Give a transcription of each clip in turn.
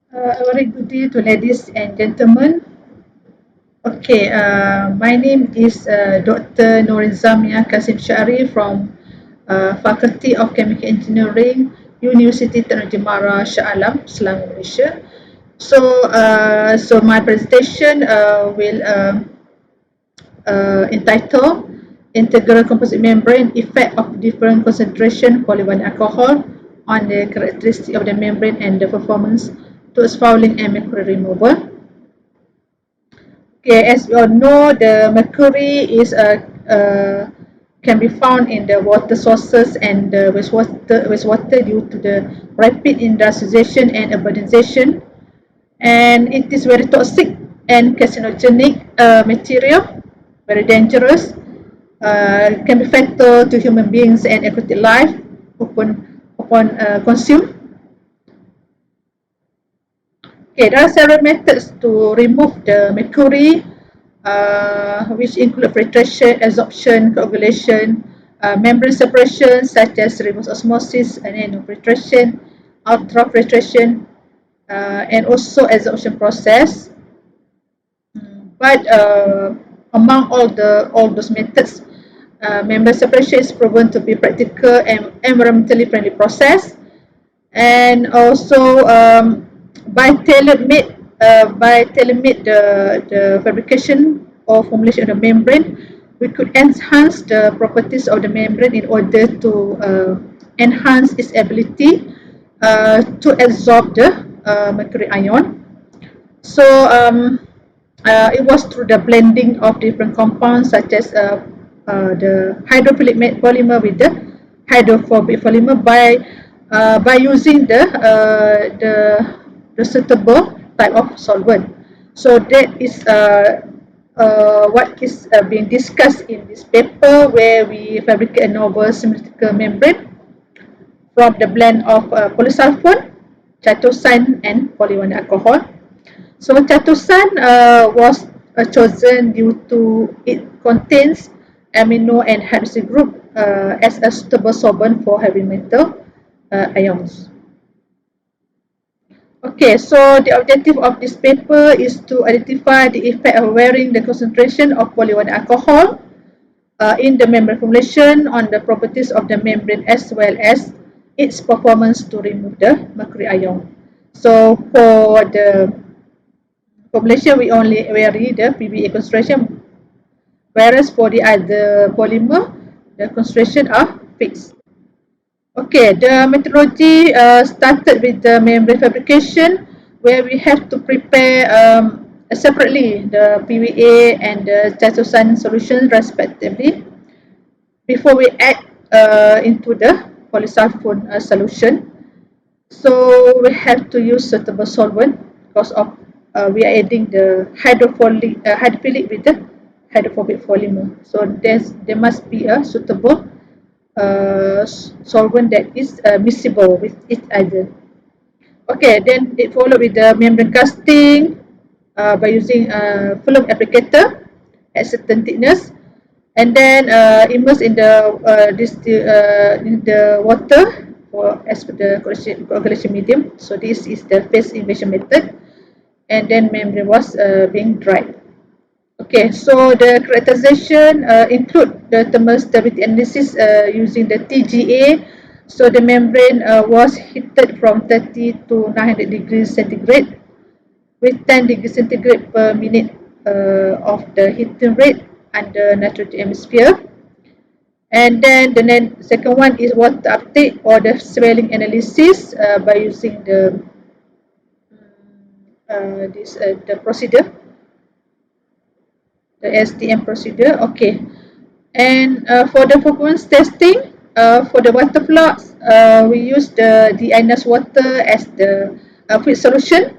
A very good day to ladies and gentlemen. Okay, my name is Dr. Norin Zamiah Kassim Shaari from Faculty of Chemical Engineering, University Teknologi Mara Shah Alam, Selangor, Malaysia. So my presentation will entitled Integral Composite Membrane Effect of Different Concentration Polyvinyl Alcohol on the Characteristic of the Membrane and the Performance towards Fouling and Mercury Removal. Okay, as we all know, the mercury is can be found in the water sources and the wastewater due to the rapid industrialization and urbanization, and it is very toxic and carcinogenic material, very dangerous. Can be fatal to human beings and aquatic life upon consumed. Okay, there are several methods to remove the mercury, which include filtration, adsorption, coagulation, membrane separation such as reverse osmosis and nanofiltration, ultrafiltration, and also adsorption process. But among all those methods, membrane separation is proven to be practical and environmentally friendly process, and also by tailor-made the fabrication or formulation of the membrane, we could enhance the properties of the membrane in order to enhance its ability to absorb the mercury ion. So it was through the blending of different compounds such as the hydrophilic polymer with the hydrophobic polymer by using the suitable type of solvent. So that is what is being discussed in this paper, where we fabricate a novel symmetrical membrane from the blend of polysulfone, chitosan, and polyvinyl alcohol. So chitosan was chosen due to it contains amino and hydroxy group as a suitable solvent for heavy metal ions. Okay, so the objective of this paper is to identify the effect of varying the concentration of polyvinyl alcohol in the membrane formulation on the properties of the membrane as well as its performance to remove the mercury ion. So for the formulation, we only vary the PBA concentration, whereas for the other polymer, the concentration are fixed. Okay, the methodology started with the membrane fabrication, where we have to prepare separately the PVA and the chitosan solution respectively before we add into the polysulfone solution. So we have to use suitable solvent because of we are adding the hydrophilic with the hydrophobic polymer. So there must be a suitable solvent that is miscible with each other. Okay, then it followed with the membrane casting by using a film applicator at certain thickness, and then immerse in the water for as per the coagulation medium. So this is the phase inversion method, and then membrane was being dried. Okay, so the characterization include the thermal stability analysis using the TGA. So the membrane was heated from 30 to 900 degrees centigrade with 10 degrees centigrade per minute of the heating rate under nitrogen atmosphere. And then the second one is water uptake or the swelling analysis by using the procedure, the STM procedure. Okay, and for the performance testing, for the water flux, we use the deionized water as the fluid solution,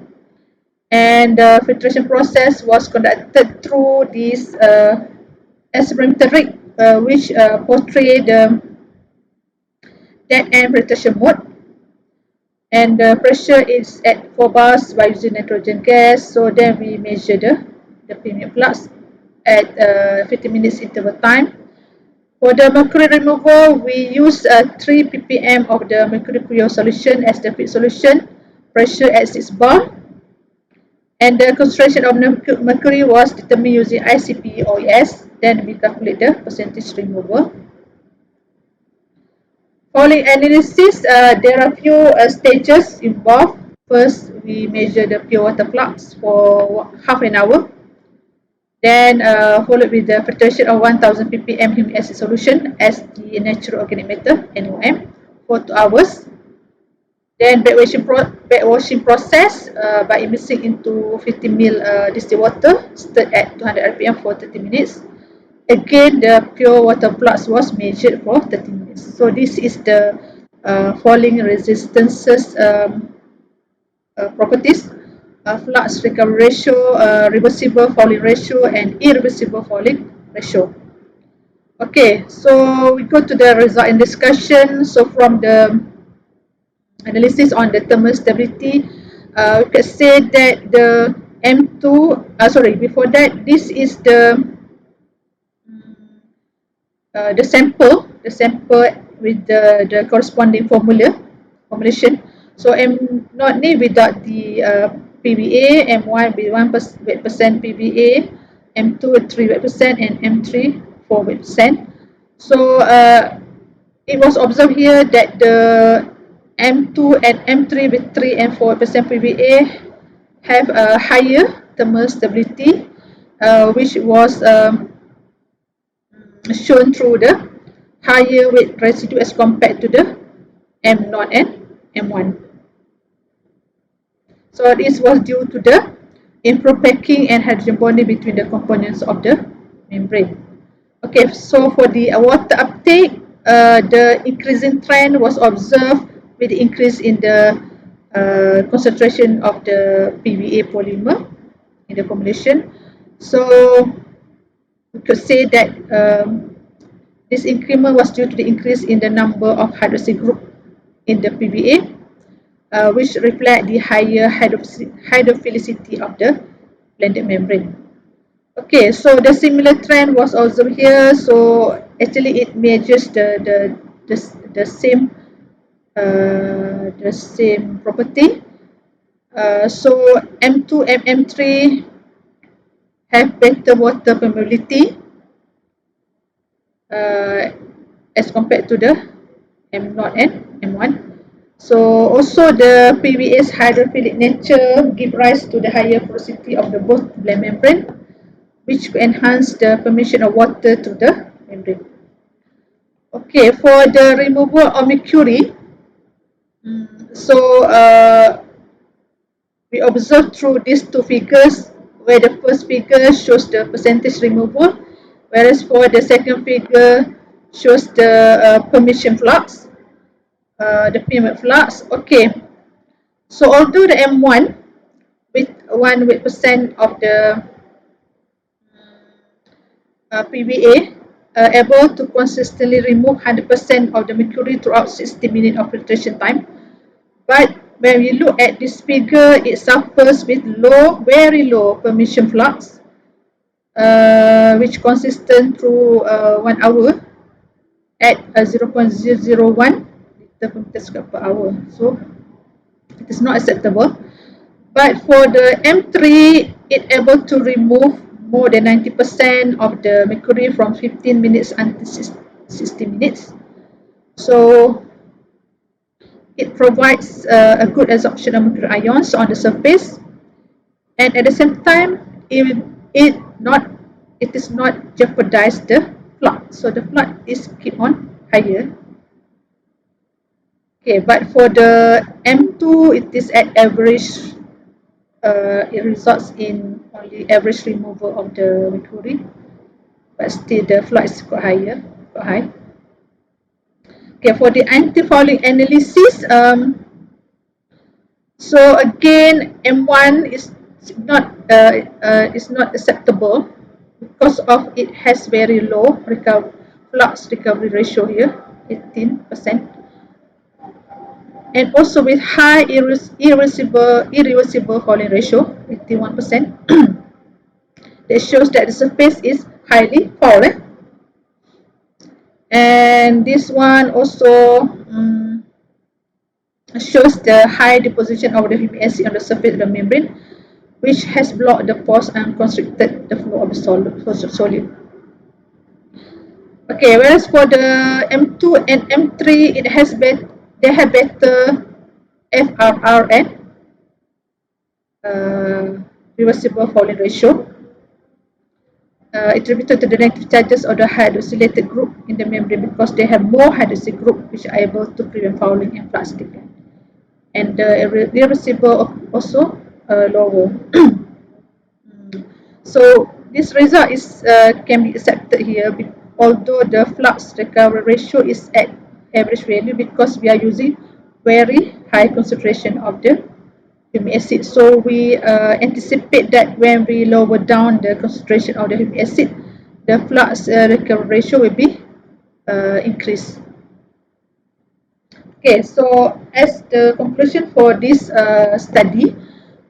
and the filtration process was conducted through this experimental rig, which portray the dead end filtration mode, and the pressure is at 4 bars by using nitrogen gas. So then we measure the premium flux at 50 minutes interval time. For the mercury removal, we use 3 ppm of the mercury pure solution as the feed solution pressure at 6 bar, and the concentration of mercury was determined using ICPOES. Then we calculate the percentage removal. Following analysis, there are few stages involved. First, we measure the pure water flux for half an hour. Then followed with the filtration of 1000 ppm humic acid solution as the natural organic matter NOM for 2 hours. Then backwashing process by immersing into 50 ml distilled water stirred at 200 rpm for 30 minutes. Again, the pure water flux was measured for 30 minutes. So this is the falling resistances properties. Flux recovery ratio, reversible falling ratio, and irreversible falling ratio. Okay, so we go to the result and discussion. So from the analysis on the thermal stability, we can say that the M2, before that, this is the sample with the corresponding formulation. So M0 ni without the PBA, M1 with 1% PBA, M2 with 3%, and M3 4%. So it was observed here that the M2 and M3 with 3 and 4% PBA have a higher thermal stability, which was shown through the higher weight residue as compared to the M0 and M1. So this was due to the improved packing and hydrogen bonding between the components of the membrane. Okay, so for the water uptake, the increasing trend was observed with the increase in the concentration of the PVA polymer in the formulation. So we could say that this increment was due to the increase in the number of hydroxy group in the PVA, which reflect the higher hydrophilicity of the blended membrane. Okay, so the similar trend was also here. So actually, it measures the same property. So M2 and M3 have better water permeability as compared to the M0 and M1. So also the PVA's hydrophilic nature give rise to the higher porosity of the both blend membrane, which enhance the permeation of water to the membrane. Okay, for the removal of mercury, so we observe through these two figures, where the first figure shows the percentage removal, whereas for the second figure shows the permeation flux, the PMF flux. Okay, so although the M1 with 1% of the PVA able to consistently remove 100% of the mercury throughout 60 minutes of filtration time, but when we look at this figure, it suffers with very low permeation flux, which consistent through 1 hour at 0.001 liter per meter square per hour. So it is not acceptable. But for the M3, it able to remove more than 90% of the mercury from 15 minutes until 60 minutes. So it provides a good absorption of mercury ions on the surface, and at the same time, it is not jeopardize the flux. So the flux is keep on higher. Okay, but for the M2, it is at average. It results in only average removal of the mercury, but still the flux is quite high. Okay, for the antifouling analysis, so again, M1 is not acceptable because of it has very low flux recovery ratio here, 18%. And also with high irreversible falling ratio, 81%, that shows that the surface is highly fallen. And this one also shows the high deposition of the humic acid on the surface of the membrane, which has blocked the pores and constricted the flow of the solid. Okay, whereas for the M2 and M3, they have better FRR and reversible fouling ratio, attributed to the negative charges of the hydroxylated group in the membrane because they have more hydroxy group which are able to prevent fouling and flux decay. And the reversible also lower. So this result is can be accepted here, although the flux recovery ratio is at average value because we are using very high concentration of the humic acid. So we anticipate that when we lower down the concentration of the humic acid, the flux recovery ratio will be increased. Okay, so as the conclusion for this study,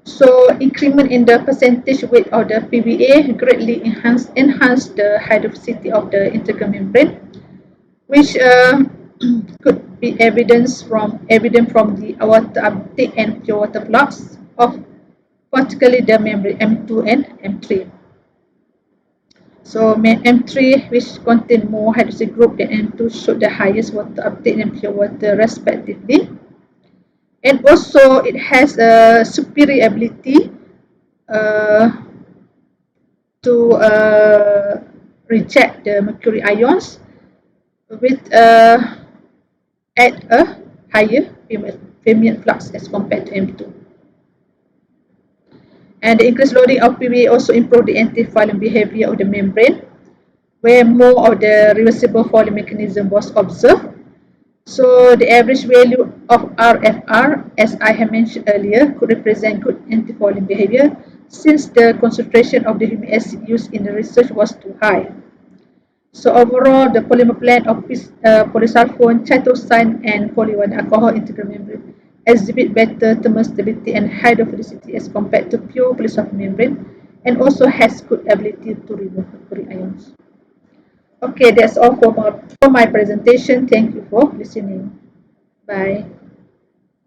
so increment in the percentage weight of the PVA greatly enhance the hydrophilicity of the integral membrane, which could be evident from the water uptake and pure water flux of particularly the membrane M2 and M3. So M3, which contain more hydroxy group than M2, showed the highest water uptake and pure water respectively. And also it has a superior ability to reject the mercury ions with at a higher permeant flux as compared to M2. And the increased loading of PVA also improved the antifouling behaviour of the membrane, where more of the reversible fouling mechanism was observed. So the average value of RFR, as I have mentioned earlier, could represent good antifouling behaviour since the concentration of the humic acid used in the research was too high. So overall, the polymer blend of polysulfone, chitosan and polyvinyl alcohol integral membrane exhibit better thermal stability and hydrophilicity as compared to pure polysulfone membrane, and also has good ability to remove mercury ions. Okay, that's all for my presentation. Thank you for listening. Bye.